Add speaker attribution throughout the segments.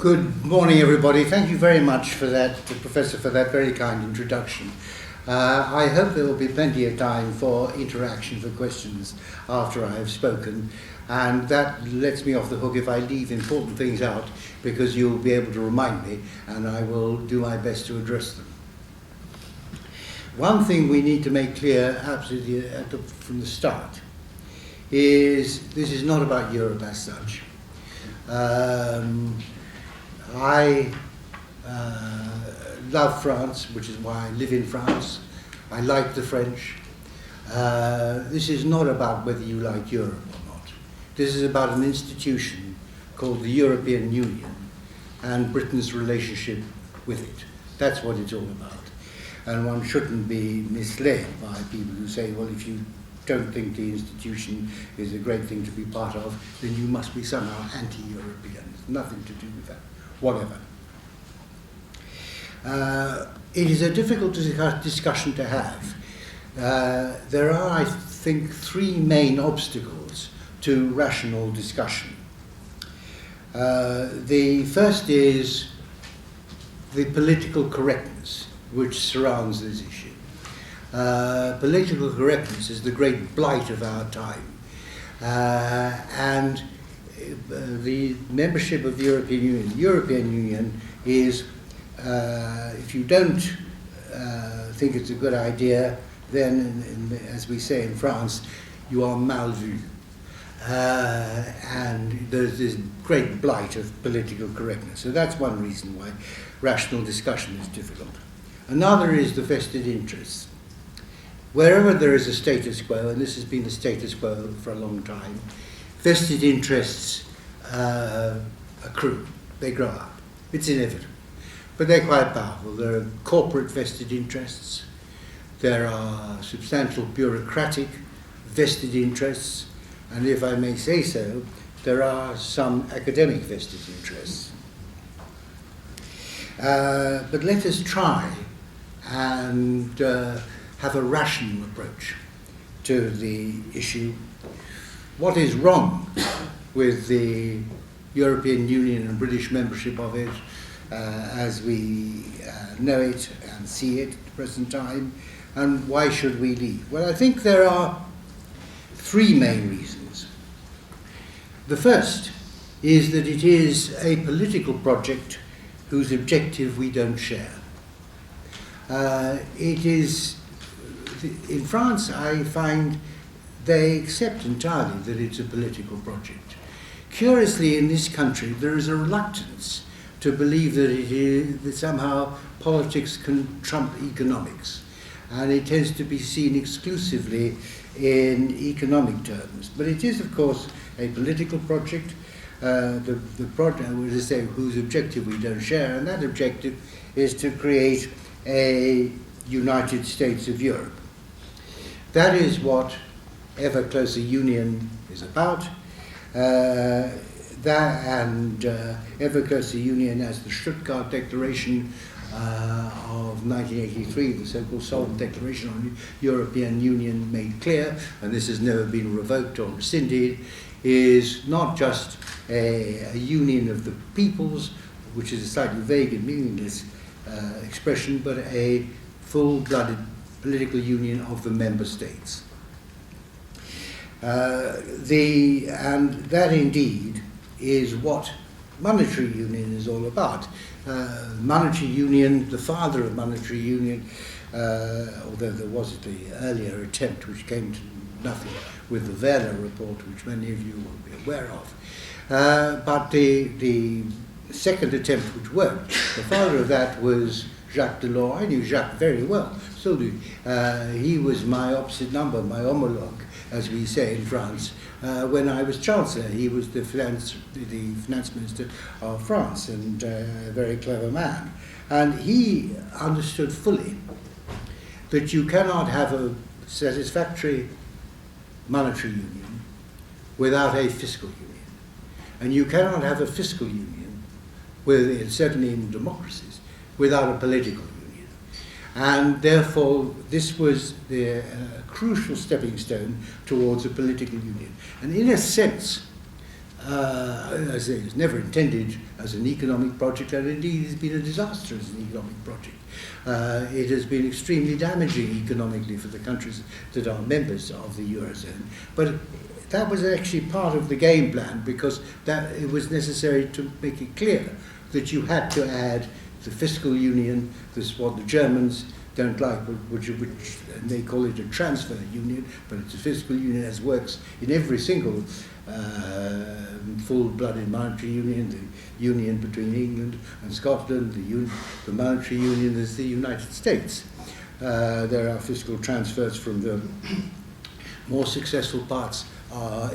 Speaker 1: Good morning, everybody. Thank you very much for that, Professor, for that very kind introduction. I hope there will be plenty of time for interaction, for questions after I have spoken, and that lets me off the hook if I leave important things out, because you'll be able to remind me, and I will do my best to address them. One thing we need to make clear absolutely from the start is this is not about Europe as such. I love France, which is why I live in France. I like the French. This is not about whether you like Europe or not. This is about an institution called the European Union and Britain's relationship with it. That's what it's all about. And one shouldn't be misled by people who say, well, if you don't think the institution is a great thing to be part of, then you must be somehow anti-European. It's nothing to do with that. Whatever. It is a difficult discussion to have. There are, I think, three main obstacles to rational discussion. The first is the political correctness which surrounds this issue. Political correctness is the great blight of our time. And the membership of the European Union is, if you don't think it's a good idea, then, as we say in France, you are mal vu. And there's this great blight of political correctness. So that's one reason why rational discussion is difficult. Another is the vested interests. Wherever there is a status quo, and this has been the status quo for a long time, vested interests accrue, they grow up. It's inevitable. But they're quite powerful. There are corporate vested interests, there are substantial bureaucratic vested interests, and if I may say so, there are some academic vested interests. But let us try and have a rational approach to the issue. What is wrong with the European Union and British membership of it as we know it and see it at the present time, and why should we leave? Well, I think there are three main reasons. The first is that it is a political project whose objective we don't share. It is, in France, I find they accept entirely that it's a political project. Curiously, in this country, there is a reluctance to believe that it is, that somehow politics can trump economics, and it tends to be seen exclusively in economic terms. But it is, of course, a political project. The project, I would say, whose objective we don't share, and that objective is to create a United States of Europe. That is what ever closer union is about. Ever closer union, as the Stuttgart Declaration of 1983, the so-called Solemn Declaration on European Union, made clear, and this has never been revoked or rescinded, is not just a union of the peoples, which is a slightly vague and meaningless expression, but a full-blooded political union of the member states. And that indeed is what monetary union is all about. Monetary union, the father of monetary union, although there was the earlier attempt which came to nothing with the Werner report, which many of you will be aware of. But the second attempt which worked, the father of that was Jacques Delors. I knew Jacques very well, still do. He was my opposite number, my homologue, as we say in France, when I was Chancellor. He was the finance minister of France, and a very clever man. And he understood fully that you cannot have a satisfactory monetary union without a fiscal union. And you cannot have a fiscal union, certainly in democracies, without a political union. And therefore, this was the crucial stepping stone towards a political union. And in a sense, I say it was never intended as an economic project, and indeed it's been a disaster as an economic project. It has been extremely damaging economically for the countries that are members of the Eurozone. But that was actually part of the game plan, because that it was necessary to make it clear that you had to add the fiscal union. This is what the Germans don't like, which and they call it a transfer union, but it's a fiscal union as works in every single full-blooded monetary union, the union between England and Scotland, the monetary union is the United States. There are fiscal transfers from the more successful parts are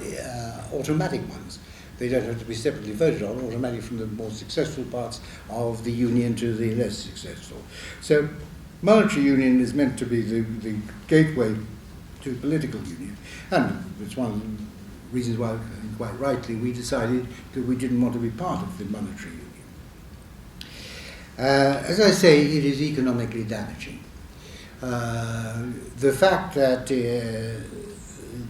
Speaker 1: automatic ones. They don't have to be separately voted on, automatically from the more successful parts of the union to the less successful. So monetary union is meant to be the gateway to political union. And it's one of the reasons why, quite rightly, we decided that we didn't want to be part of the monetary union. As I say, it is economically damaging. The fact that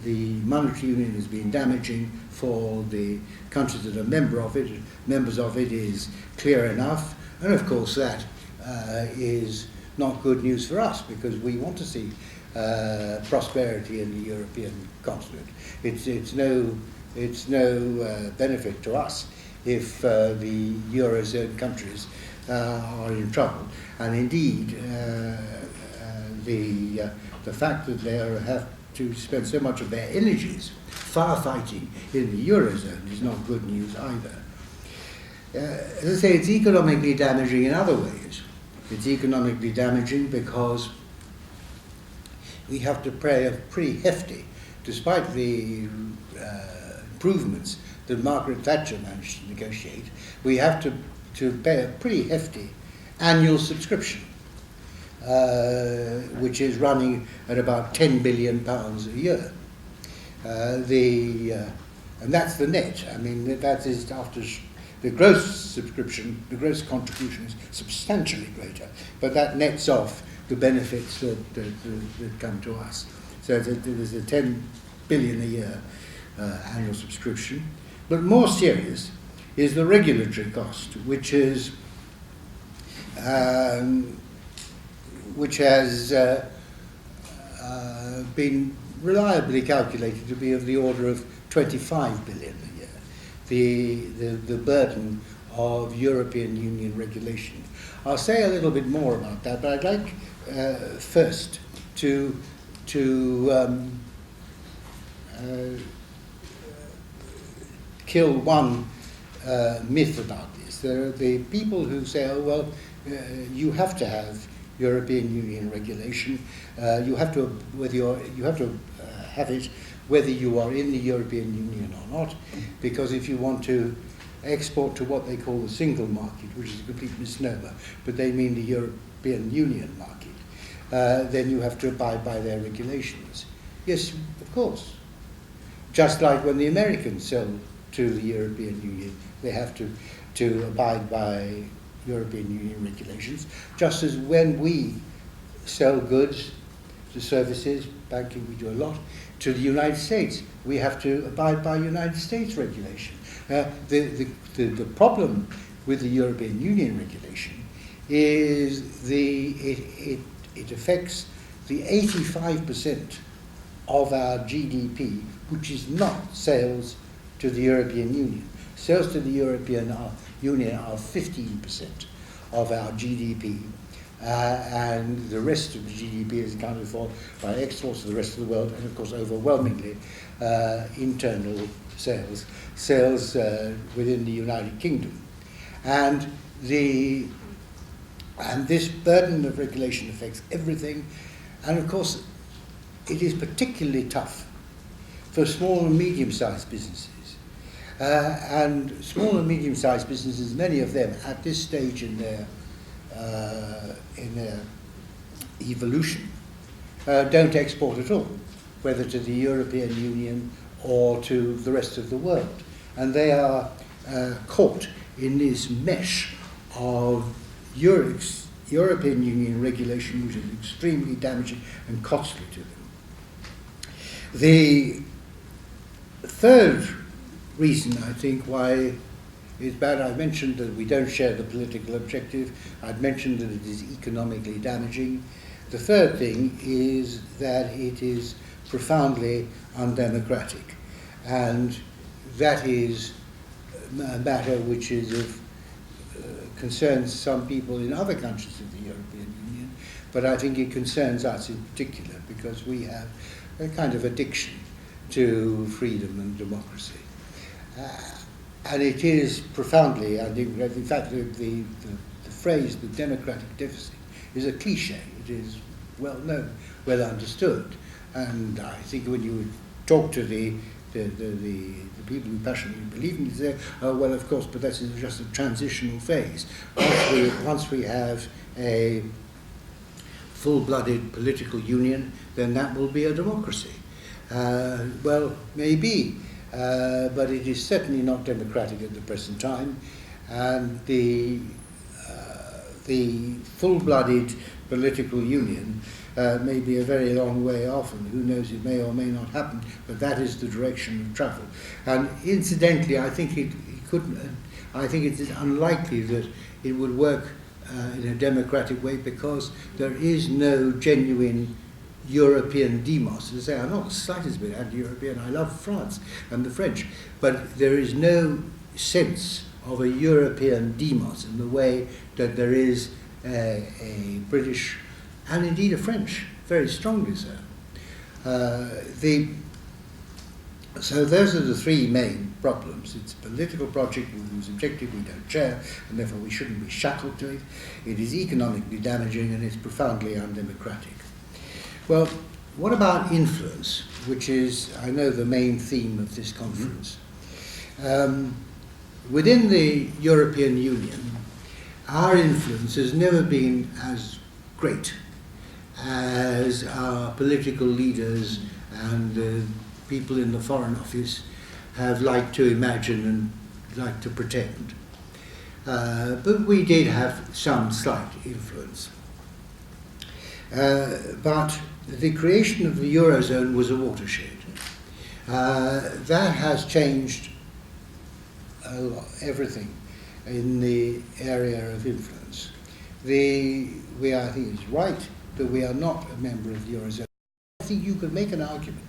Speaker 1: the monetary union has been damaging for the countries that are members of it is clear enough, and of course that is not good news for us, because we want to see prosperity in the European continent. It's no benefit to us if the Eurozone countries are in trouble, and indeed the fact that they have to spend so much of their energies firefighting in the Eurozone is not good news either. As I say, it's economically damaging in other ways. It's economically damaging because we have to pay a pretty hefty, despite the improvements that Margaret Thatcher managed to negotiate, we have to pay a pretty hefty annual subscription, which is running at about £10 billion a year. And that's the net. I mean, that is after the gross subscription, the gross contribution is substantially greater, but that nets off the benefits that come to us. So there's a 10 billion a year annual subscription. But more serious is the regulatory cost, which has been reliably calculated to be of the order of 25 billion a year, the burden of European Union regulation. I'll say a little bit more about that, but I'd like first to kill one myth about this. There are the people who say, oh, well, you have to have European Union regulation. You have to have it whether you are in the European Union or not, because if you want to export to what they call the single market, which is a complete misnomer, but they mean the European Union market, then you have to abide by their regulations. Yes, of course. Just like when the Americans sell to the European Union, they have to abide by European Union regulations, just as when we sell goods, to services, banking we do a lot, to the United States, we have to abide by United States regulation. The problem with the European Union regulation is it affects the 85% of our GDP, which is not sales to the European Union. Sales to the European Union are 15% of our GDP, and the rest of the GDP is accounted for by exports to the rest of the world, and of course overwhelmingly internal sales within the United Kingdom. And this burden of regulation affects everything, and of course it is particularly tough for small and medium-sized businesses. And small and medium-sized businesses, many of them at this stage in their evolution, don't export at all, whether to the European Union or to the rest of the world. And they are caught in this mesh of European Union regulation, which is extremely damaging and costly to them. The third reason, I think, why it's bad. I mentioned that we don't share the political objective. I'd mentioned that it is economically damaging. The third thing is that it is profoundly undemocratic. And that is a matter which is of concerns some people in other countries of the European Union, but I think it concerns us in particular because we have a kind of addiction to freedom and democracy. And it is profoundly undemocratic. In fact, the phrase, the democratic deficit, is a cliche. It is well known, well understood. And I think when you talk to the people who passionately believe in it, they say, oh, well, of course, but that's just a transitional phase. Once we have a full-blooded political union, then that will be a democracy. Well, maybe, but it is certainly not democratic at the present time, and the full-blooded political union may be a very long way off, and who knows, it may or may not happen, but that is the direction of travel. And incidentally, I think I think it is unlikely that it would work in a democratic way because there is no genuine European demos. As I say, I'm not the slightest bit anti-European. I love France and the French, but there is no sense of a European demos in the way that there is a British and indeed a French, very strongly so. So those are the three main problems. It's a political project whose objective we don't share, and therefore we shouldn't be shackled to it. It is economically damaging, and it's profoundly undemocratic. Well, what about influence, which is, I know, the main theme of this conference? Within the European Union, our influence has never been as great as our political leaders and people in the Foreign Office have liked to imagine and like to pretend. But we did have some slight influence. But the creation of the Eurozone was a watershed. That has changed everything in the area of influence. I think it's right that we are not a member of the Eurozone. I think you could make an argument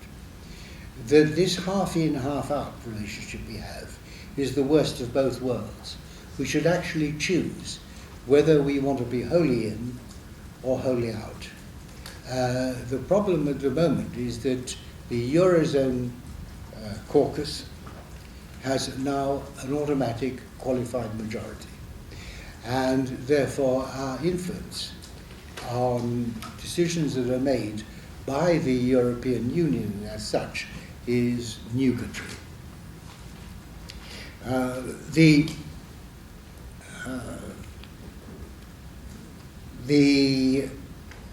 Speaker 1: that this half-in, half-out relationship we have is the worst of both worlds. We should actually choose whether we want to be wholly in or wholly out. The problem at the moment is that the Eurozone caucus has now an automatic qualified majority, and therefore our influence on decisions that are made by the European Union as such is nugatory.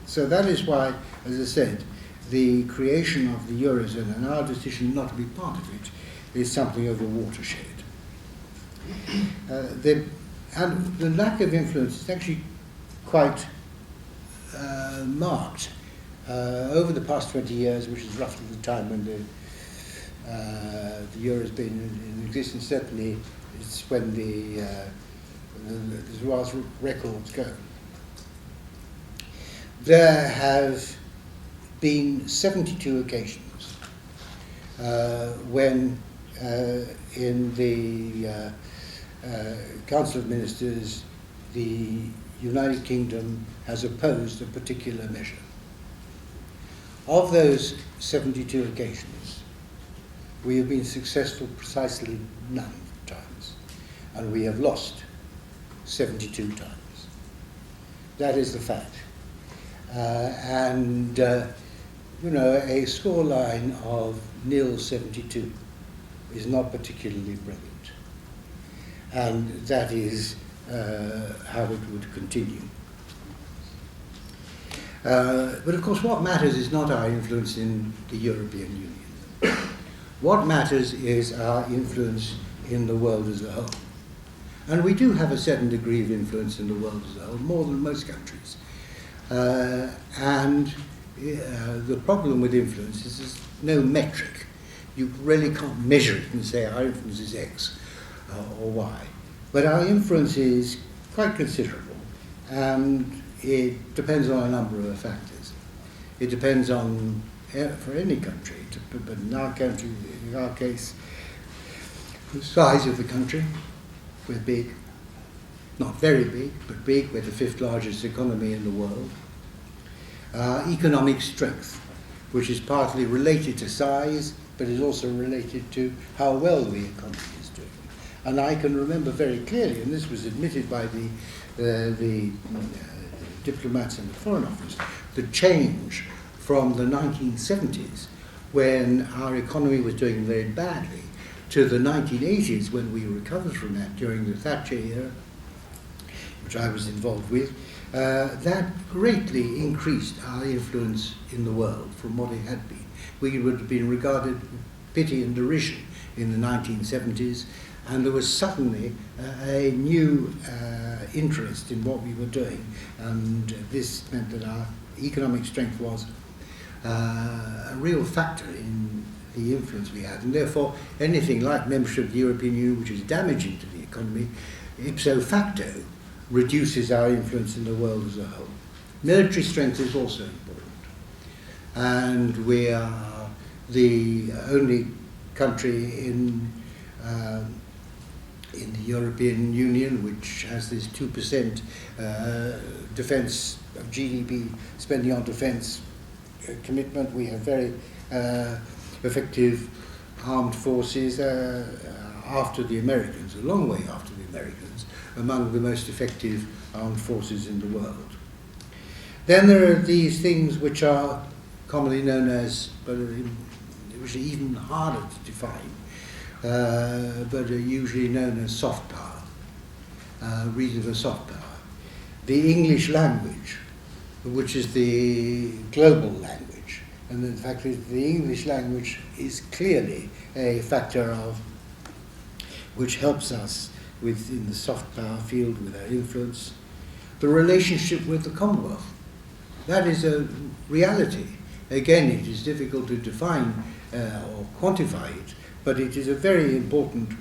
Speaker 1: So that is why, as I said, the creation of the Eurozone and our decision not to be part of it is something of a watershed. And the lack of influence is actually quite marked over the past 20 years, which is roughly the time when the euro has been in existence. Certainly, it's when as far as records go. There have been 72 occasions when in the Council of Ministers the United Kingdom has opposed a particular measure. Of those 72 occasions, we have been successful precisely none times, and we have lost 72 times. That is the fact. A scoreline of 0-72 is not particularly brilliant. And that is how it would continue. But of course, what matters is not our influence in the European Union. What matters is our influence in the world as a whole. And we do have a certain degree of influence in the world as a whole, more than most countries. The problem with influence is there's no metric you really can't measure it and say our influence is X or Y. But our influence is quite considerable, and it depends on a number of factors. It depends on, for any country, but in our country, in our case, the size of the country. We're big, not very big, but big. We're the 5th largest economy in the world. Economic strength, which is partly related to size, but is also related to how well the economy is doing. And I can remember very clearly, and this was admitted by the diplomats in the Foreign Office, the change from the 1970s, when our economy was doing very badly, to the 1980s, when we recovered from that during the Thatcher era, which I was involved with. That greatly increased our influence in the world from what it had been. We would have been regarded with pity and derision in the 1970s, and there was suddenly a new interest in what we were doing, and this meant that our economic strength was a real factor in the influence we had, and therefore anything like membership of the European Union, which is damaging to the economy, ipso facto reduces our influence in the world as a whole. Military strength is also important, and we are the only country in the European Union which has this 2% defence of GDP spending on defence commitment. We have very effective armed forces after the Americans, a long way after the Americans, among the most effective armed forces in the world. Then there are these things which are commonly known as, which are even harder to define, but are usually known as soft power, reasons for soft power. The English language, which is the global language, and in fact the English language is clearly a factor of which helps us within the soft power field with our influence. The relationship with the Commonwealth, that is a reality. Again, it is difficult to define or quantify it, but it is a very important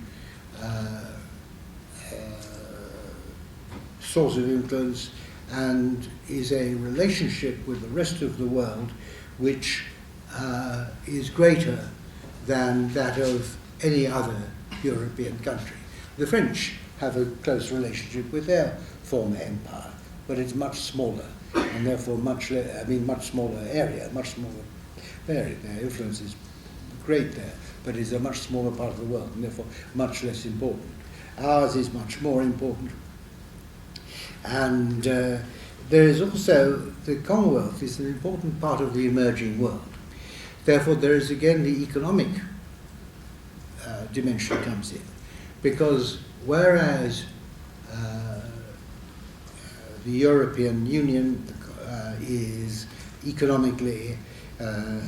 Speaker 1: source of influence, and is a relationship with the rest of the world which is greater than that of any other European country. The French have a close relationship with their former empire, but it's much smaller, and therefore much smaller area, much smaller area. Their influence is great there, but it's a much smaller part of the world, and therefore much less important. Ours is much more important. And there is also, the Commonwealth is an important part of the emerging world. Therefore, there is again the economic dimension comes in, because whereas the European Union is economically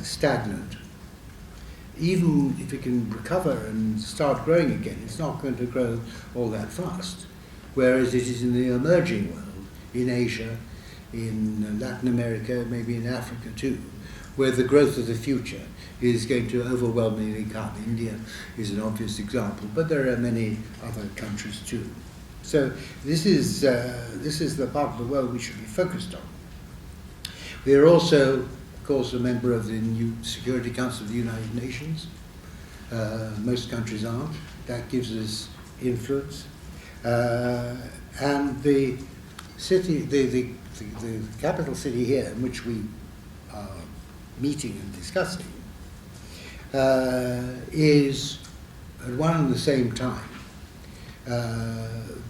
Speaker 1: stagnant, even if it can recover and start growing again, it's not going to grow all that fast. Whereas it is in the emerging world, in Asia, in Latin America, maybe in Africa too, where the growth of the future is going to overwhelmingly come. India is an obvious example, but there are many other countries too. So this is the part of the world we should be focused on. We are also, of course, a member of the new Security Council of the United Nations. Most countries aren't. That gives us influence. And the city, the capital city here, in which we are meeting and discussing, is at one and the same time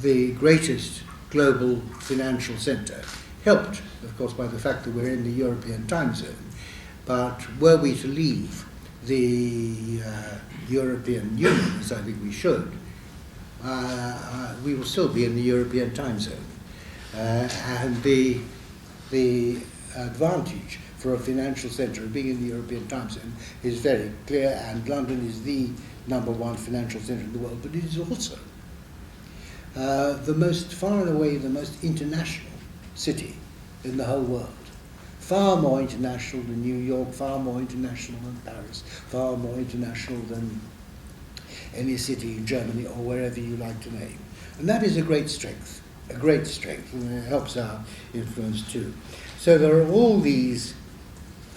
Speaker 1: the greatest global financial centre, helped, of course, by the fact that we're in the European time zone. But were we to leave the European Union, as I think we should, we will still be in the European time zone. And the advantage for a financial centre of being in the European time zone is very clear, and London is the #1 financial centre in the world, but it is also far and away the most international city in the whole world. far more international than New York, far more international than Paris, far more international than any city in Germany or wherever you like to name. And that is a great strength, and it helps our influence too. So there are all these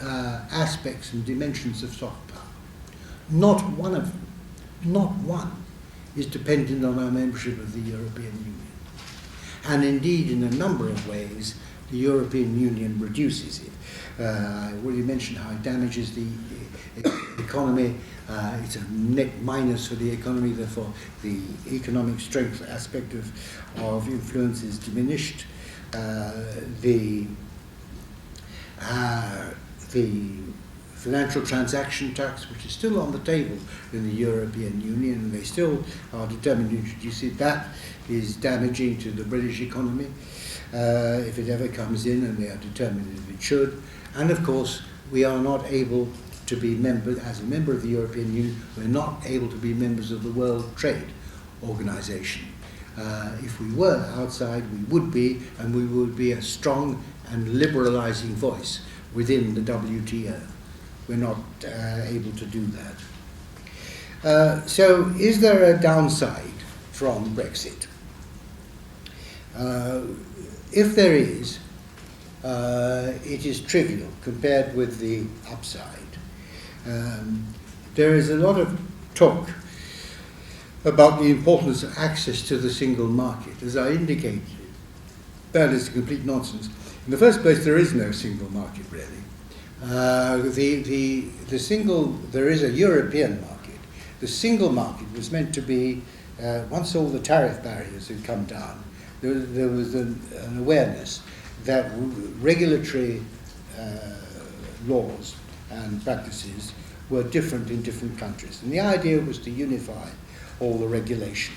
Speaker 1: aspects and dimensions of soft power. Not one of them, not one, is dependent on our membership of the European Union. And indeed, in a number of ways, the European Union reduces it. I already mentioned how it damages the economy. It's a net minus for the economy, therefore the economic strength aspect of influence is diminished. The financial transaction tax, which is still on the table in the European Union, and they still are determined to introduce it, that is damaging to the British economy if it ever comes in, and they are determined that it should. And of course, we are not able to be members, as a member of the European Union, we're not able to be members of the World Trade Organization. If we were outside, we would be, and we would be a strong and liberalizing voice within the WTO. We're not able to do that. So is there a downside from Brexit? If there is, it is trivial compared with the upside. There is a lot of talk about the importance of access to the single market. As I indicated, that is complete nonsense. In the first place, there is no single market, really. There is a European market. The single market was meant to be, once all the tariff barriers had come down, there was an awareness that regulatory laws and practices were different in different countries. And the idea was to unify all the regulation.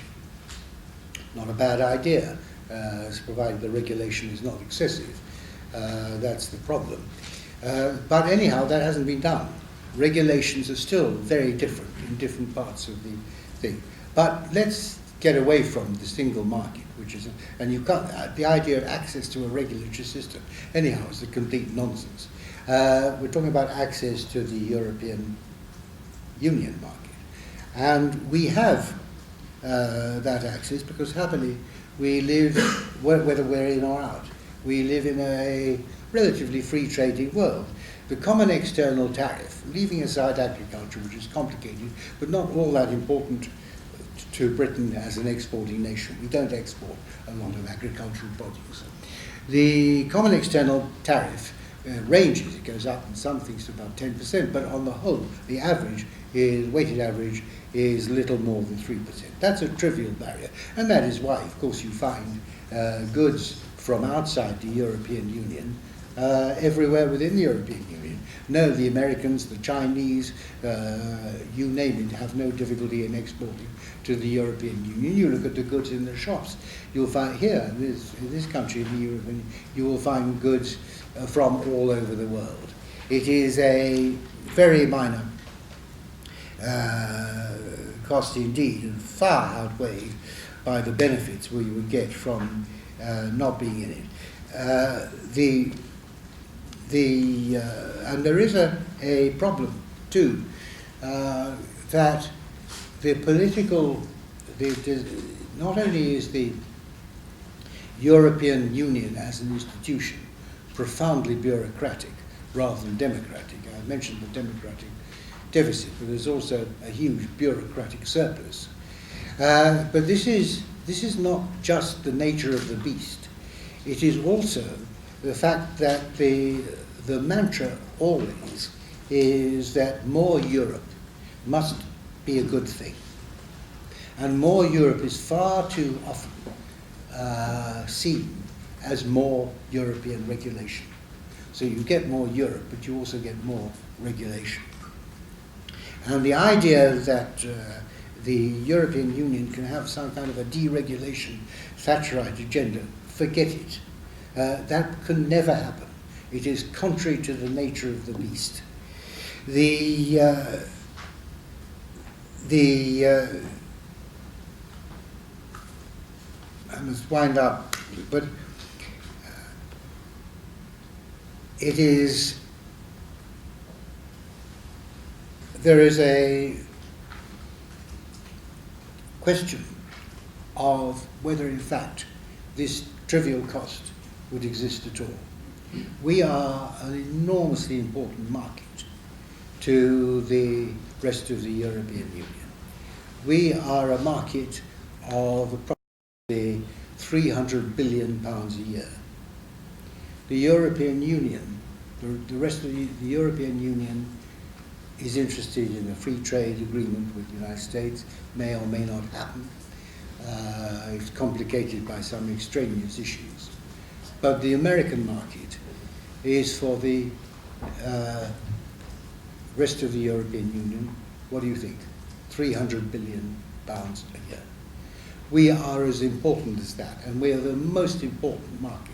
Speaker 1: Not a bad idea, provided the regulation is not excessive. That's the problem. But anyhow, that hasn't been done. Regulations are still very different in different parts of the thing. But let's get away from the single market, which is, and you can't, the idea of access to a regulatory system, anyhow, is a complete nonsense. We're talking about access to the European Union market. And we have that access because happily we live, whether we're in or out, we live in a relatively free trading world. The common external tariff, leaving aside agriculture, which is complicated, but not all that important to Britain as an exporting nation. We don't export a lot of agricultural produce. The common external tariff ranges. It goes up in some things to about 10%, but on the whole, the average is, weighted average, is little more than 3%. That's a trivial barrier, and that is why, of course, you find goods from outside the European Union everywhere within the European Union. No, the Americans, the Chinese, you name it, have no difficulty in exporting to the European Union. You look at the goods in the shops. You'll find here, in this country, in the European Union, you will find goods from all over the world. It is a very minor cost indeed, and far outweighed by the benefits we would get from not being in it. And there is a problem too, that the political, not only is the European Union as an institution profoundly bureaucratic rather than democratic. I mentioned the democratic deficit, but there's also a huge bureaucratic surplus. But this is not just the nature of the beast. It is also the fact that the mantra always is that more Europe must be a good thing. And more Europe is far too often seen as more European regulation. So you get more Europe, but you also get more regulation. And the idea that the European Union can have some kind of a deregulation, Thatcherite agenda, forget it. That can never happen. It is contrary to the nature of the beast. I must wind up, but there is a question of whether in fact this trivial cost would exist at all. We are an enormously important market to the rest of the European Union. We are a market of approximately £300 billion a year. The European Union, the rest of the European Union is interested in a free trade agreement with the United States, may or may not happen. It's complicated by some extraneous issues. But the American market is for the rest of the European Union, what do you think? £300 billion a year. We are as important as that, and we are the most important market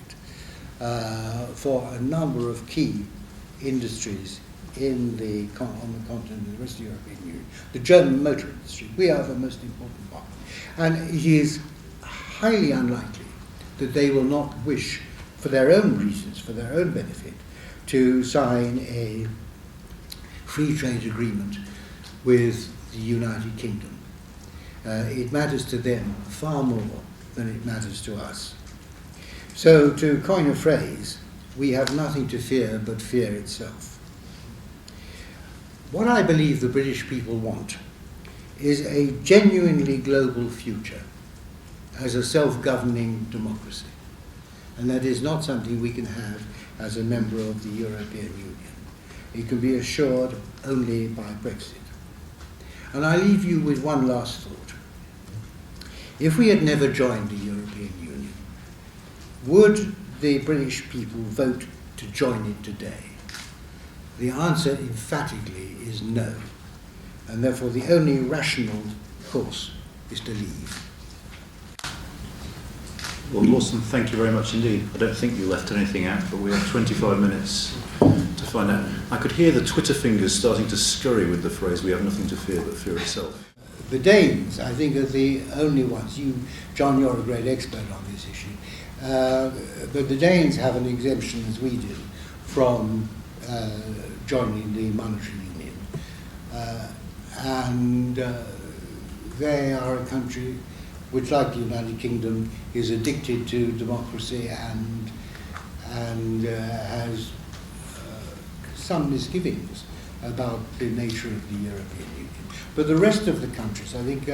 Speaker 1: for a number of key industries on the continent of the rest of the European Union. The German motor industry, we are the most important market. And it is highly unlikely that they will not wish, for their own reasons, for their own benefit, to sign a free trade agreement with the United Kingdom. It matters to them far more than it matters to us. So, to coin a phrase, we have nothing to fear but fear itself. What I believe the British people want is a genuinely global future as a self-governing democracy. And that is not something we can have as a member of the European Union. It can be assured only by Brexit. And I leave you with one last thought. If we had never joined the European Union, would the British people vote to join it today? The answer emphatically is no. And therefore the only rational course is to leave.
Speaker 2: Well, Lawson, thank you very much indeed. I don't think you left anything out, but we have 25 minutes to find out. I could hear the Twitter fingers starting to scurry with the phrase, we have nothing to fear but fear itself.
Speaker 1: The Danes, I think, are the only ones. You, John, you're a great expert on this issue. But the Danes have an exemption, as we do, from joining the monetary union. And they are a country which, like the United Kingdom, is addicted to democracy and has some misgivings about the nature of the European Union. But the rest of the countries, I think,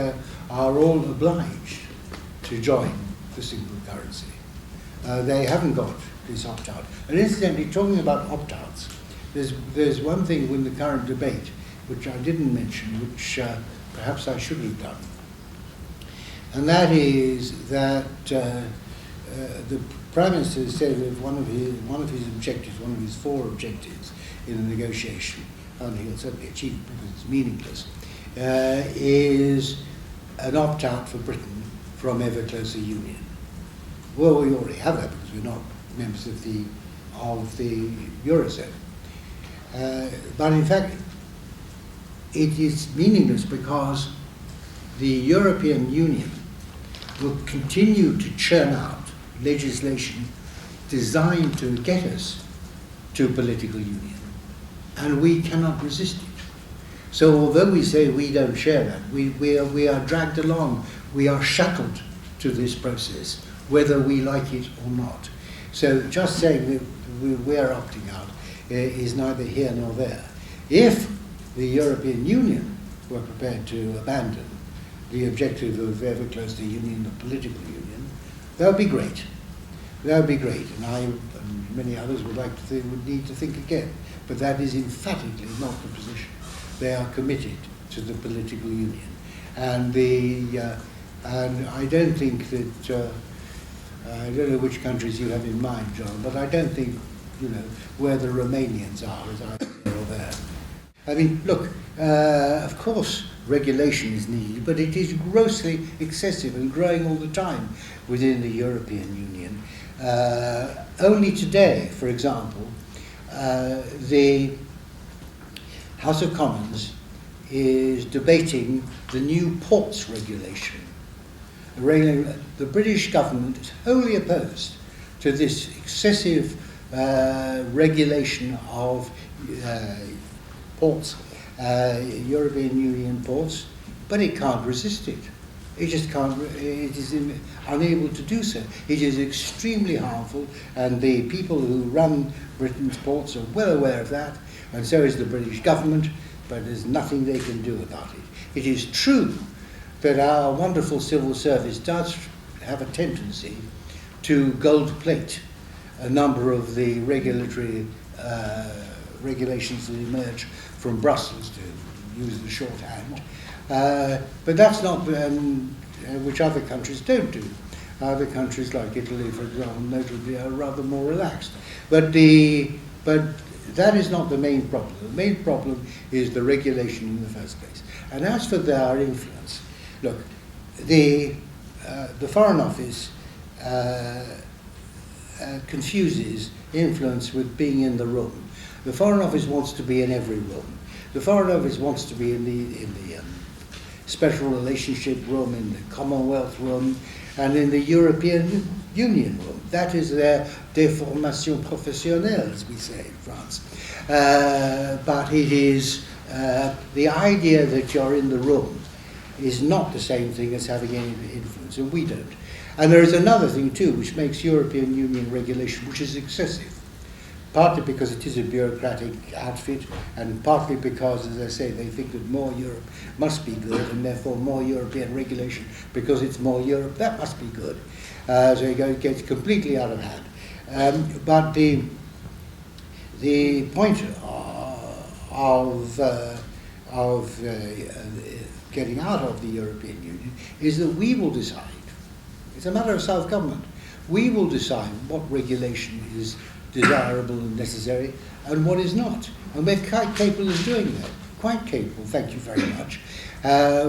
Speaker 1: are all obliged to join the single currency. They haven't got this opt-out. And incidentally, talking about opt-outs, there's one thing in the current debate which I didn't mention, which perhaps I should have done. And that is that the Prime Minister said that one of his objectives, one of his 4 objectives in the negotiation, and he'll certainly achieve it because it's meaningless, is an opt-out for Britain from ever closer union. Well, we already have that because we're not members of the Eurozone. But in fact, it is meaningless because the European Union will continue to churn out legislation designed to get us to political union, and we cannot resist it. So although we say we don't share that, we are dragged along, we are shackled to this process, whether we like it or not. So just saying that we're opting out is neither here nor there. If the European Union were prepared to abandon the objective of ever closer union, the political union, that would be great. That would be great, and I and many others would need to think again. But that is emphatically not the position. They are committed to the political union, and and I don't think that I don't know which countries you have in mind, John, but I don't think where the Romanians are is either here or there. I mean, look, of course regulation is needed, but it is grossly excessive and growing all the time within the European Union. Only today, for example, the House of Commons is debating the new ports regulation. The British government is wholly opposed to this excessive regulation of ports, European Union ports, but it can't resist it. It just can't, it is unable to do so. It is extremely harmful, and the people who run Britain's ports are well aware of that, and so is the British government, but there's nothing they can do about it. It is true that our wonderful civil service does have a tendency to gold plate a number of the regulatory regulations that emerge from Brussels, to use the shorthand. But that's not, which other countries don't do. Other countries like Italy, for example, notably, are rather more relaxed. But that is not the main problem. The main problem is the regulation in the first place. And as for our influence, look, the Foreign Office confuses influence with being in the room. The Foreign Office wants to be in every room. The Foreign Office wants to be in the special relationship room, in the Commonwealth room, and in the European Union room. That is their déformation professionnelle, as we say in France. But it is the idea that you're in the room is not the same thing as having any influence, and we don't. And there is another thing too, which makes European Union regulation, which is excessive. Partly because it is a bureaucratic outfit, and partly because, as I say, they think that more Europe must be good, and therefore more European regulation, because it's more Europe, that must be good. So it gets completely out of hand. But the point of getting out of the European Union is that we will decide. It's a matter of self-government. We will decide what regulation is desirable and necessary, and what is not. And we're quite capable of doing that. Quite capable, thank you very much.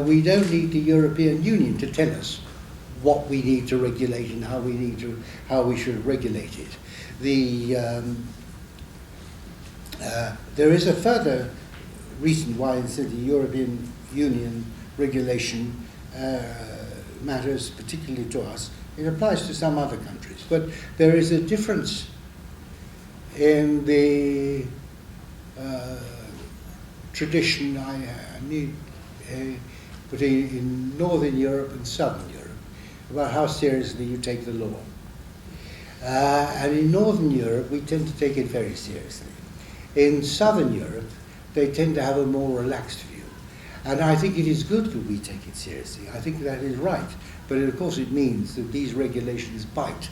Speaker 1: We don't need the European Union to tell us what we need to regulate and how we should regulate it. There is a further reason why the European Union regulation matters particularly to us. It applies to some other countries, but there is a difference in the tradition in Northern Europe and Southern Europe about how seriously you take the law. And in Northern Europe, we tend to take it very seriously. In Southern Europe, they tend to have a more relaxed view. And I think it is good that we take it seriously. I think that is right. But of course it means that these regulations bite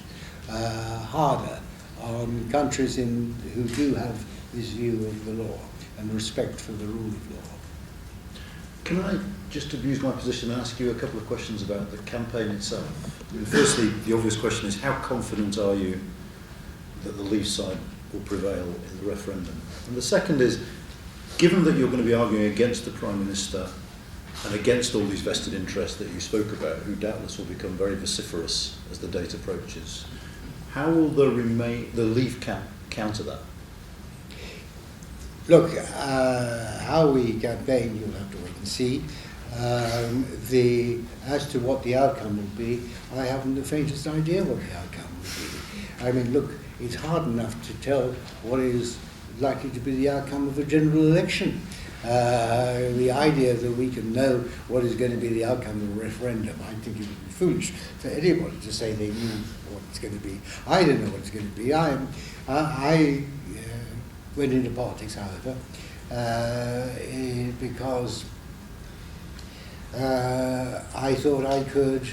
Speaker 1: harder on countries who do have this view of the law and respect for the rule of law.
Speaker 2: Can I just abuse my position and ask you a couple of questions about the campaign itself? Firstly, the obvious question is, how confident are you that the Leave side will prevail in the referendum? And the second is, given that you're going to be arguing against the Prime Minister and against all these vested interests that you spoke about, who doubtless will become very vociferous as the date approaches, how will the Leave camp counter that?
Speaker 1: Look, how we campaign, you'll have to wait and see. As to what the outcome will be, I haven't the faintest idea what the outcome will be. I mean, look, it's hard enough to tell what is likely to be the outcome of a general election. The idea that we can know what is going to be the outcome of a referendum, I think it would be foolish for anybody to say they knew what it's going to be. I don't know what it's going to be. I went into politics, however, because I thought I could,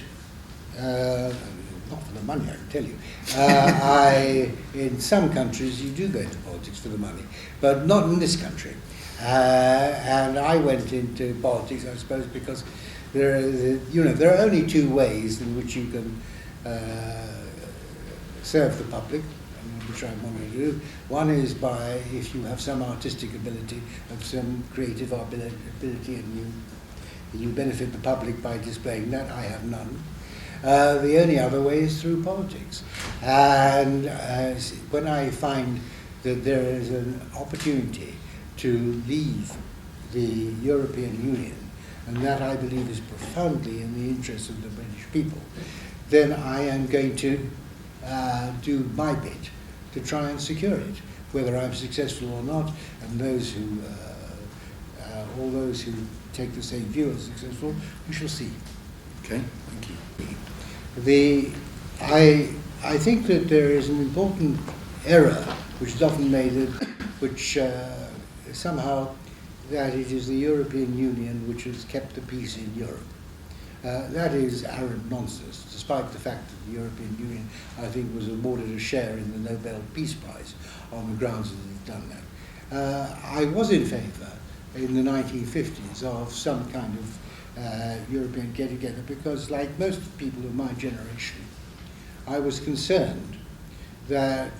Speaker 1: not for the money, I can tell you. In some countries, you do go into politics for the money, but not in this country. And I went into politics, I suppose, because there are only two ways in which you can serve the public, which I want to do. One is by, if you have some artistic ability, have some creative ability, and you benefit the public by displaying that. I have none. The only other way is through politics. And when I find that there is an opportunity to leave the European Union, and that I believe is profoundly in the interest of the British people, then I am going to do my bit to try and secure it. Whether I'm successful or not, and all those who take the same view as successful, we shall see.
Speaker 2: Okay, thank you.
Speaker 1: I think that there is an important error which is often made, which somehow that it is the European Union which has kept the peace in Europe. That is arrant nonsense, despite the fact that the European Union, I think, was awarded a share in the Nobel Peace Prize on the grounds that it's done that. I was in favour in the 1950s of some kind of European get-together because, like most people of my generation, I was concerned that,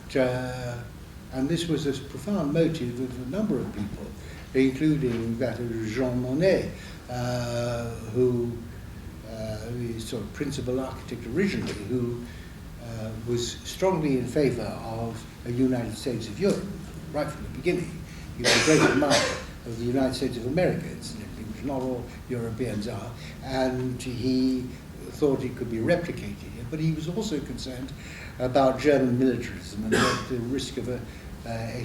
Speaker 1: and this was a profound motive of a number of people, including that of Jean Monnet, who is sort of principal architect originally, who was strongly in favour of a United States of Europe right from the beginning. He was a great admirer of the United States of America, incidentally, which not all Europeans are, and he thought it could be replicated here, but he was also concerned about German militarism and the risk of a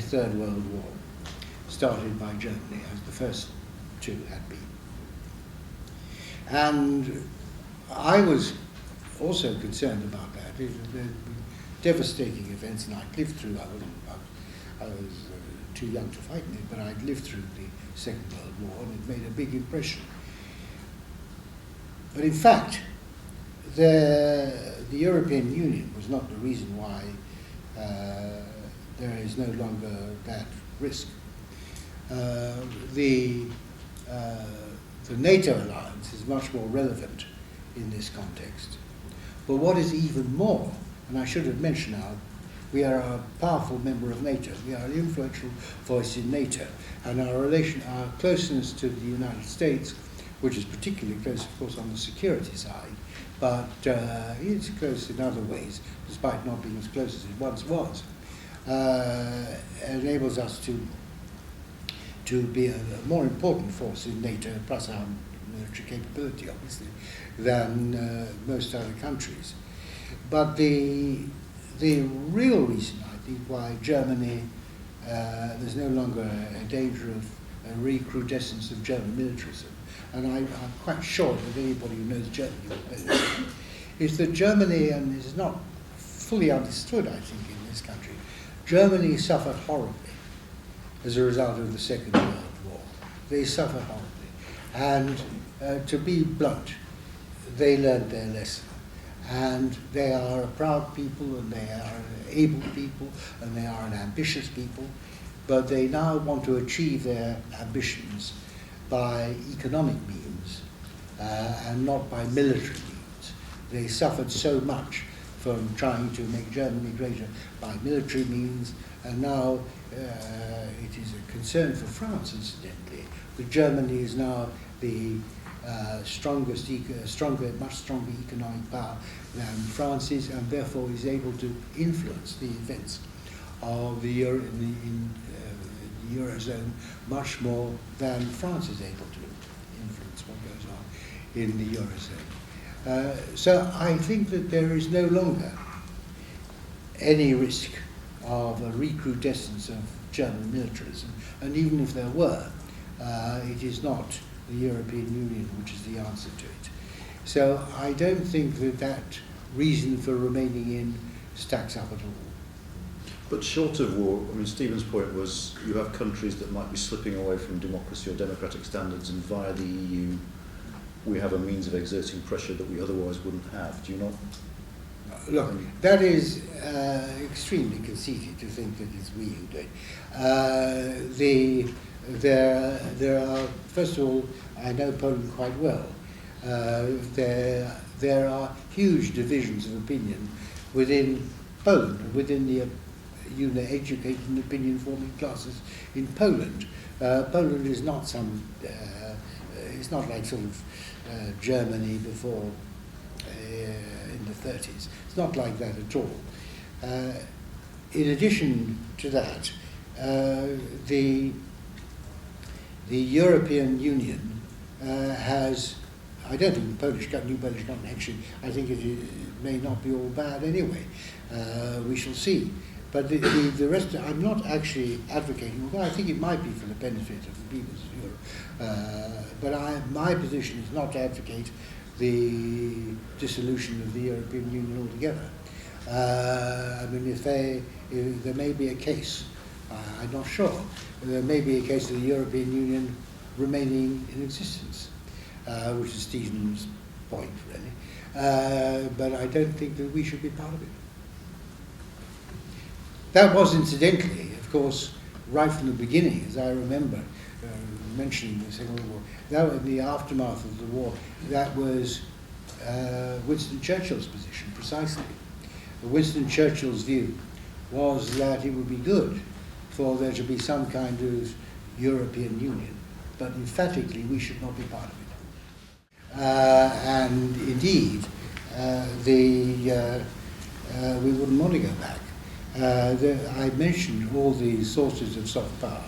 Speaker 1: Third World War, started by Germany, as the first two had been. And I was also concerned about that. There had been devastating events, and I'd lived through, I was too young to fight in it, but I'd lived through the Second World War, and it made a big impression. But in fact, the European Union was not the reason why there is no longer that risk. The NATO alliance is much more relevant in this context. But what is even more, and I should have mentioned now, we are a powerful member of NATO. We are an influential voice in NATO, and our closeness to the United States, which is particularly close, of course, on the security side, but it's close in other ways, despite not being as close as it once was, enables us to be a more important force in NATO, plus our military capability, obviously, than most other countries. But the real reason, I think, why Germany, there's no longer a danger of a recrudescence of German militarism, and I'm quite sure that anybody who knows Germany will know this, is that Germany, and this is not fully understood, I think, in this country, Germany suffered horribly as a result of the Second World War. They suffered horribly. And to be blunt, they learned their lesson. And they are a proud people, and they are an able people, and they are an ambitious people, but they now want to achieve their ambitions by economic means and not by military means. They suffered so much from trying to make Germany greater by military means, and now it is a concern for France, incidentally, that Germany is now the much stronger economic power than France is, and therefore is able to influence the events of the Eurozone much more than France is able to influence what goes on in the Eurozone. So I think that there is no longer any risk of a recrudescence of German militarism, and even if there were, it is not the European Union which is the answer to it. So I don't think that reason for remaining in stacks up at all.
Speaker 2: But short of war, I mean, Stephen's point was you have countries that might be slipping away from democracy or democratic standards, and via the EU we have a means of exerting pressure that we otherwise wouldn't have. Do you not?
Speaker 1: Look, that is extremely conceited to think that it's we who do it. There are, first of all, I know Poland quite well. There are huge divisions of opinion within Poland, within the educated and opinion-forming classes in Poland. Poland is not it's not like sort of Germany before in the 30s. It's not like that at all. In addition to that, the European Union has, I don't think the new Polish government, actually, I think it may not be all bad anyway. We shall see. But the rest, I'm not actually advocating, although I think it might be for the benefit of the peoples of Europe. But my position is not to advocate the dissolution of the European Union altogether. I mean, if there may be a case, I'm not sure, there may be a case of the European Union remaining in existence, which is Stephen's point, really. But I don't think that we should be part of it. That was, incidentally, of course, right from the beginning, as I remember mentioning the Second World War, that was the aftermath of the war. That was Winston Churchill's position, precisely. Winston Churchill's view was that it would be good for there to be some kind of European Union, but emphatically we should not be part of it. And indeed, we wouldn't want to go back. I mentioned all the sources of soft power.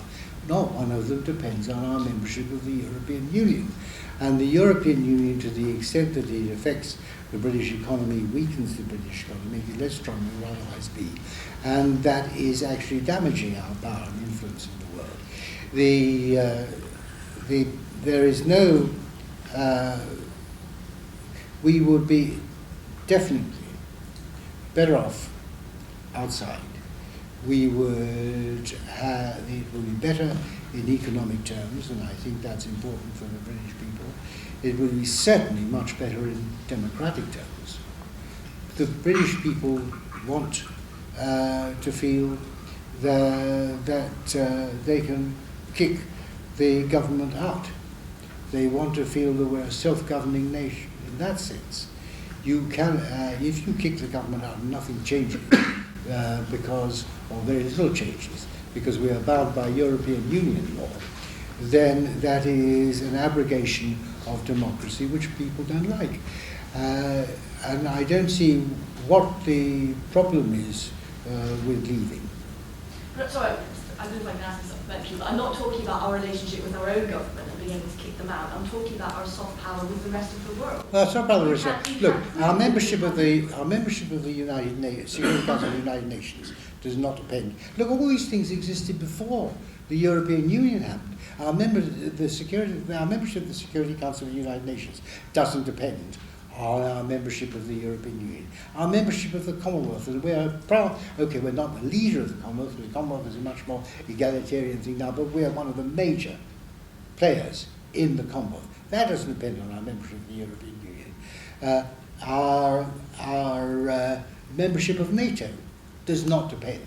Speaker 1: Not one of them depends on our membership of the European Union. And the European Union, to the extent that it affects the British economy, weakens the British economy, make it less strong than it would otherwise be. And that is actually damaging our power and influence in the world. There is no... we would be definitely better off outside. It would be better in economic terms, and I think that's important for the British people. It would be certainly much better in democratic terms. The British people want to feel that they can kick the government out. They want to feel that we're a self-governing nation. In that sense, you can, if you kick the government out and nothing changes, or very little changes, because we are bound by European Union law, then that is an abrogation of democracy which people don't like. And I don't see what the problem is with leaving.
Speaker 3: Sorry, I don't know if I can ask this eventually, but I'm not talking about our relationship with our own government and being able to kick them out. I'm talking about our soft power with the rest of the world.
Speaker 1: Soft power with the rest. Look, our membership of the United Nations, Security Council of the United Nations, does not depend. Look, all these things existed before the European Union happened. Our membership of the Security Council of the United Nations doesn't depend on our membership of the European Union. Our membership of the Commonwealth, and we are proud, okay, we're not the leader of the Commonwealth, the Commonwealth is a much more egalitarian thing now, but we are one of the major players in the Commonwealth. That doesn't depend on our membership of the European Union. Our membership of NATO does not depend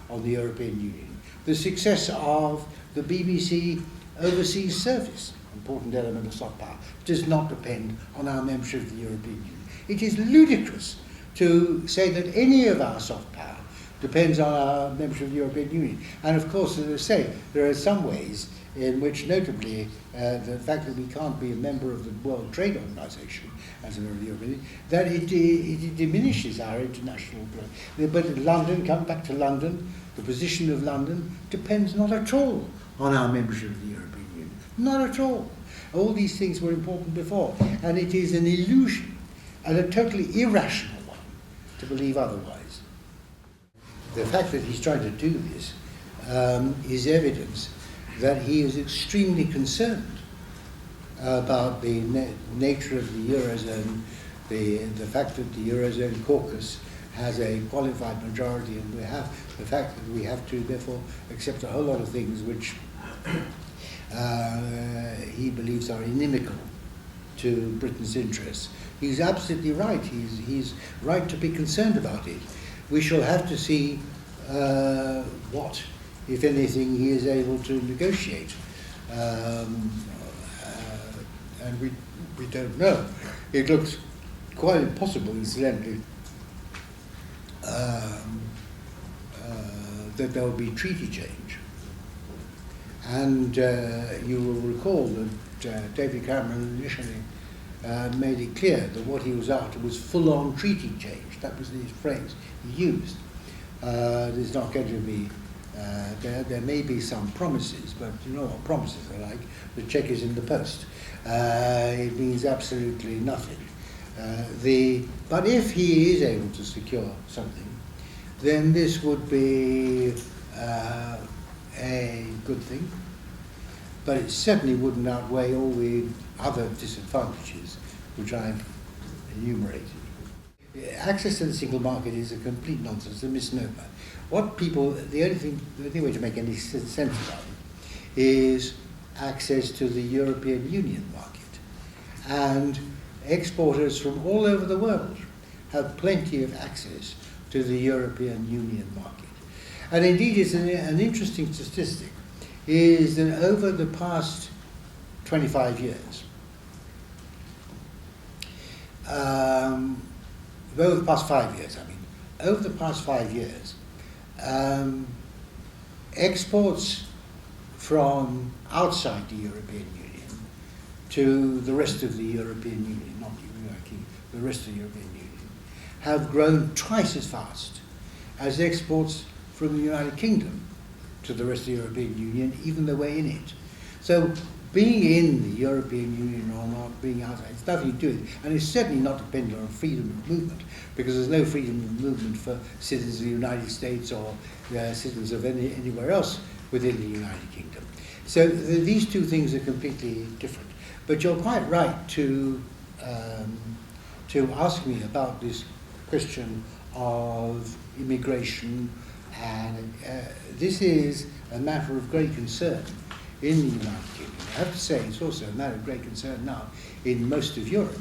Speaker 1: on the European Union. The success of the BBC overseas service, important element of soft power, does not depend on our membership of the European Union. It is ludicrous to say that any of our soft power depends on our membership of the European Union. And of course, as I say, there are some ways in which, notably, the fact that we can't be a member of the World Trade Organization as a member of the European Union, that it diminishes our international play. But London, come back to London, the position of London depends not at all on our membership of the European Union. Not at all. All these things were important before, and it is an illusion, and a totally irrational one, to believe otherwise. The fact that he's trying to do this is evidence that he is extremely concerned about the nature of the Eurozone, the fact that the Eurozone caucus has a qualified majority, and the fact that we have to therefore accept a whole lot of things which he believes are inimical to Britain's interests. He's absolutely right. He's right to be concerned about it. We shall have to see what, if anything, he is able to negotiate. And we don't know. It looks quite impossible, incidentally, that there will be treaty change. And you will recall that David Cameron initially made it clear that what he was after was full-on treaty change. That was the phrase he used. There's not going to be, there may be some promises, but you know what promises are like. The check is in the post. It means absolutely nothing. But if he is able to secure something, then this would be a good thing, but it certainly wouldn't outweigh all the other disadvantages which I've enumerated. Access to the single market is a complete nonsense, a misnomer. What people, the only way to make any sense about it is access to the European Union market. And exporters from all over the world have plenty of access to the European Union market. And indeed, it's an interesting statistic, is that over the past 25 years, over the past 5 years, over the past 5 years, exports from outside the European Union to the rest of the European Union, not the United Kingdom, the rest of the European Union, have grown twice as fast as exports from the United Kingdom to the rest of the European Union, even though we're in it. So being in the European Union or not, being outside, it's nothing to do with it. And it's certainly not dependent on freedom of movement, because there's no freedom of movement for citizens of the United States or citizens of anywhere else within the United Kingdom. So these two things are completely different. But you're quite right to ask me about this question of immigration, and this is a matter of great concern in the United Kingdom. I have to say it's also a matter of great concern now in most of Europe.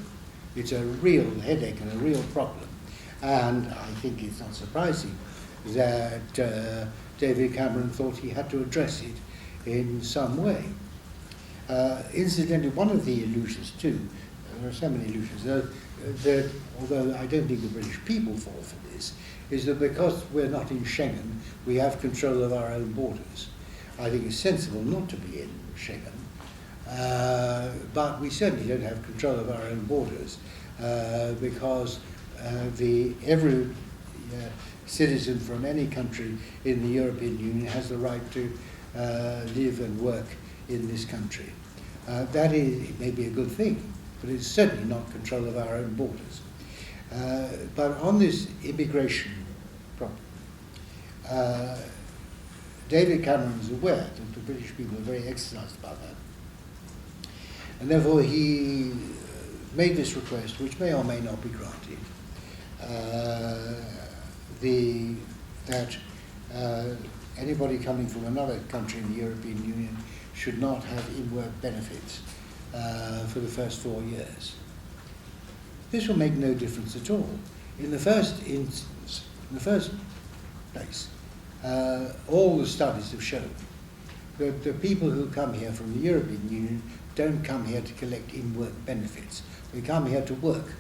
Speaker 1: It's a real headache and a real problem. And I think it's not surprising that David Cameron thought he had to address it in some way. Incidentally, one of the illusions too, there are so many illusions, that although I don't think the British people fall for this, is that because we're not in Schengen, we have control of our own borders. I think it's sensible not to be in Schengen, but we certainly don't have control of our own borders because every citizen from any country in the European Union has the right to live and work in this country. That is, it may be a good thing, but it's certainly not control of our own borders. But on this immigration problem, David Cameron is aware that the British people are very exercised about that. And therefore he made this request, which may or may not be granted, that anybody coming from another country in the European Union should not have in-work benefits for the first 4 years. This will make no difference at all. In the first instance, in the first place, all the studies have shown that the people who come here from the European Union don't come here to collect in-work benefits. They come here to work,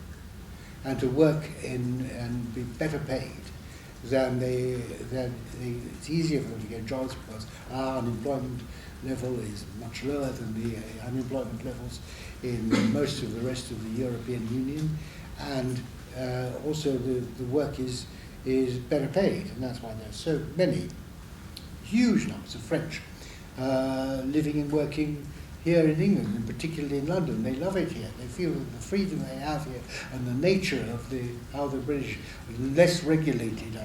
Speaker 1: and to work and be better paid than it's easier for them to get jobs because our unemployment level is much lower than the unemployment levels in most of the rest of the European Union, and also the work is better paid, and that's why there's so many huge numbers of French living and working here in England, and particularly in London. They love it here. They feel that the freedom they have here and the nature of how the British less regulated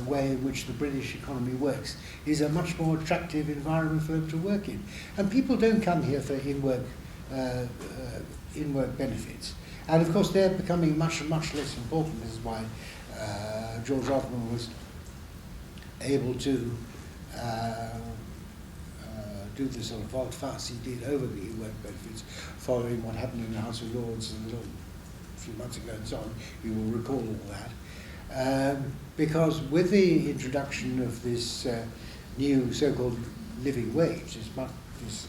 Speaker 1: way in which the British economy works is a much more attractive environment for them to work in. And people don't come here for in-work benefits. And of course they're becoming much less important. This is why George Osborne was able to do the sort of volte-face he did over the in-work benefits, following what happened in the House of Lords a few months ago and so on. You will recall all that. Because with the introduction of this new so-called living wage, this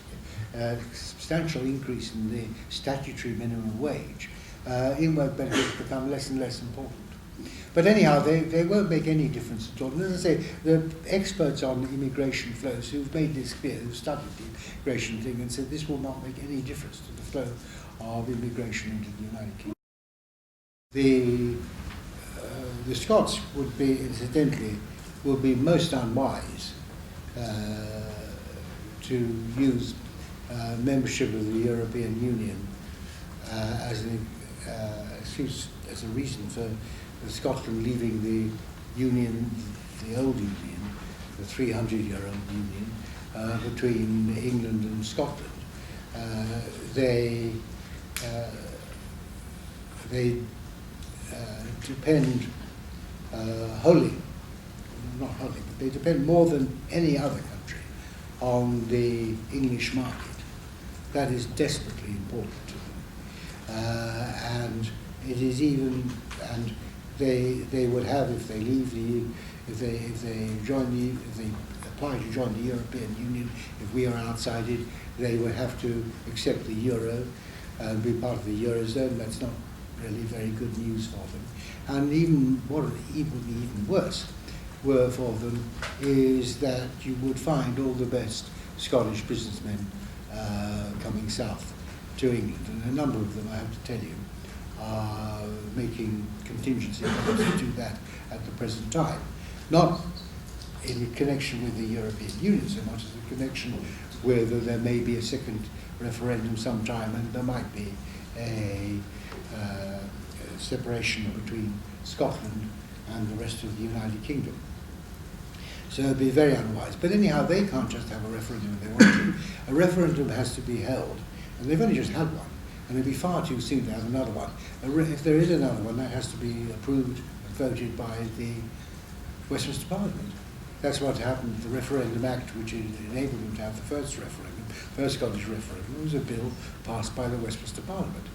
Speaker 1: substantial increase in the statutory minimum wage, in-work benefits become less and less important. But anyhow, they won't make any difference at all. And as I say, the experts on immigration flows who've made this clear, who've studied the immigration thing and said this will not make any difference to the flow of immigration into the United Kingdom. The Scots would be, incidentally, would be most unwise to use membership of the European Union as a reason for Scotland leaving the union, the old union, the 300-year-old union between England and Scotland. They depend wholly, not wholly, but they depend more than any other country on the English market. That is desperately important to them. And it is even, and they would have, if they leave the, if they apply to join the European Union, if we are outside it, they would have to accept the euro and be part of the eurozone. That's not really very good news for them. And even what would be even worse were for them is that you would find all the best Scottish businessmen coming south to England, and a number of them, I have to tell you, are making contingency plans to do that at the present time. Not in connection with the European Union so much as a connection whether there may be a second referendum sometime and there might be a separation between Scotland and the rest of the United Kingdom. So it would be very unwise. But anyhow, they can't just have a referendum if they want to. A referendum has to be held, and they've only just had one, and it'd be far too soon to have another one. If there is another one, that has to be approved and voted by the Westminster Parliament. That's what happened. The Referendum Act, which enabled them to have the first Scottish referendum, was a bill passed by the Westminster Parliament.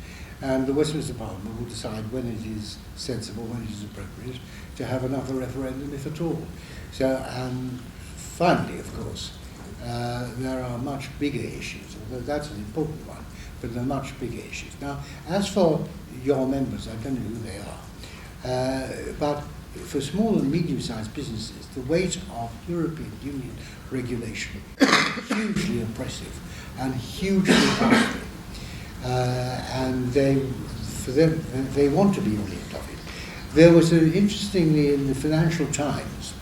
Speaker 1: And the Westminster Parliament will decide when it is sensible, when it is appropriate, to have another referendum, if at all. So, and finally, of course, there are much bigger issues, although that's an important one, but there are much bigger issues. Now, as for your members, I don't know who they are, but for small and medium-sized businesses, the weight of European Union regulation is hugely oppressive and hugely costly. And they want to be relieved of it. There was, interestingly, in the Financial Times,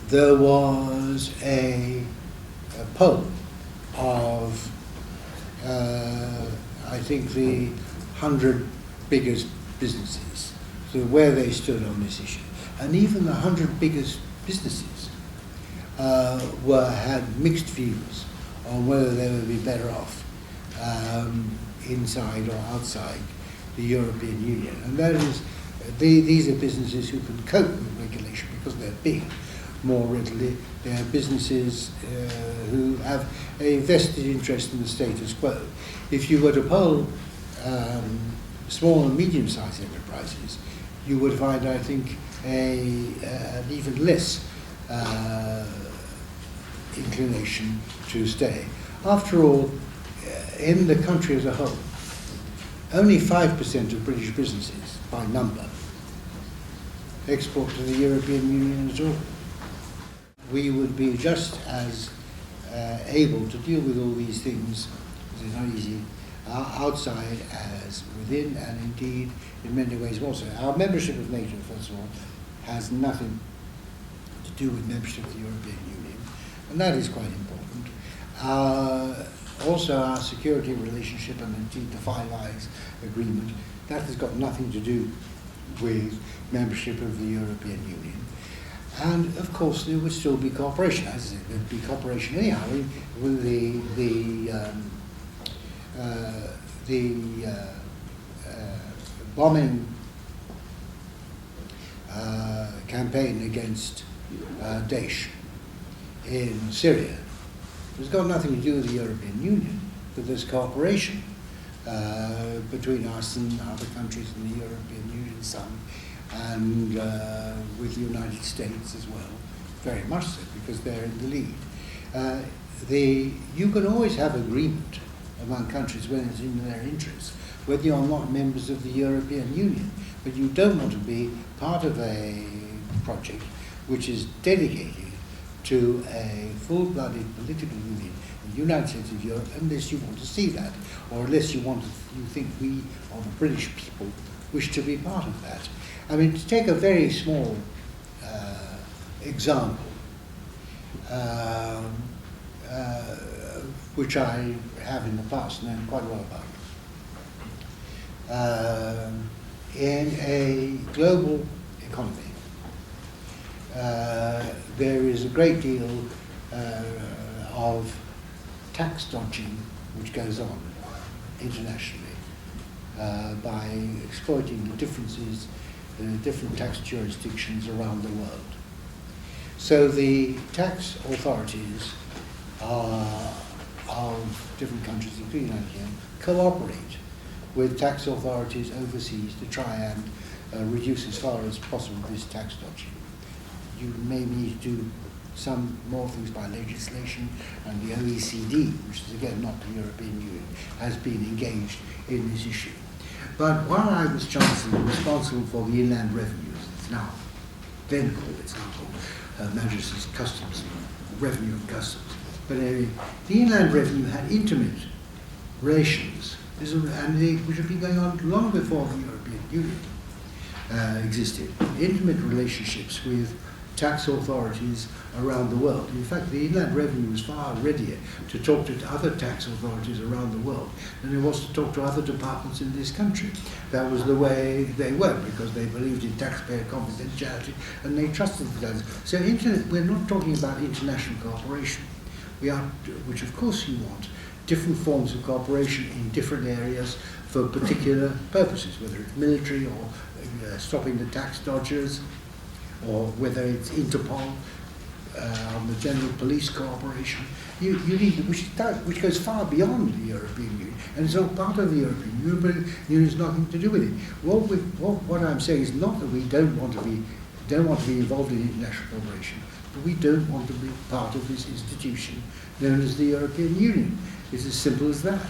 Speaker 1: there was a poll of, I think, the 100 biggest businesses, so where they stood on this issue. And even the 100 biggest businesses had mixed views on whether they would be better off inside or outside the European Union. And that is, these are businesses who can cope with regulation because they're big more readily. They're businesses who have a vested interest in the status quo. If you were to poll small and medium-sized enterprises, you would find, I think, an even less inclination to stay. After all, in the country as a whole, only 5% of British businesses, by number, export to the European Union at all. We would be just as able to deal with all these things, which is not easy, outside as within, and indeed in many ways also. Our membership of NATO, first of all, has nothing to do with membership of the European Union, and that is quite important. Also our security relationship and indeed the Five Eyes Agreement, that has got nothing to do with membership of the European Union. And of course there would still be cooperation, as I said, there would be cooperation anyhow with the bombing campaign against Daesh in Syria. It's got nothing to do with the European Union, but there's cooperation between us and other countries in the European Union, some, and with the United States as well, very much so, because they're in the lead. You can always have agreement among countries when it's in their interests, whether you're not members of the European Union, but you don't want to be part of a project which is dedicated to a full-blooded political union in the United States of Europe, unless you want to see that, or unless you think we, or the British people, wish to be part of that. I mean, to take a very small example, which I have in the past known quite well about. In a global economy, great deal of tax dodging which goes on internationally by exploiting the differences in different tax jurisdictions around the world. So the tax authorities of different countries, including the United Kingdom, cooperate with tax authorities overseas to try and reduce as far as possible this tax dodging. You may need to do some more things by legislation, and the OECD, which is again not the European Union, has been engaged in this issue. But while I was Chancellor, responsible for the Inland Revenues, it's now then called, it's now called Majesty's Customs, Revenue and Customs. But the Inland Revenue had intimate relations, which have been going on long before the European Union existed. Intimate relationships with tax authorities around the world. In fact, the Inland Revenue was far readier to talk to other tax authorities around the world than it was to talk to other departments in this country. That was the way they were, because they believed in taxpayer confidentiality and they trusted the others. So we're not talking about international cooperation. We are, which of course you want, different forms of cooperation in different areas for particular purposes, whether it's military or stopping the tax dodgers, or whether it's Interpol on the general police cooperation. You need, which goes far beyond the European Union, and it's all part of the European Union. The European Union has nothing to do with it. What I'm saying is not that we don't want to be involved in international cooperation, but we don't want to be part of this institution known as the European Union. It's as simple as that.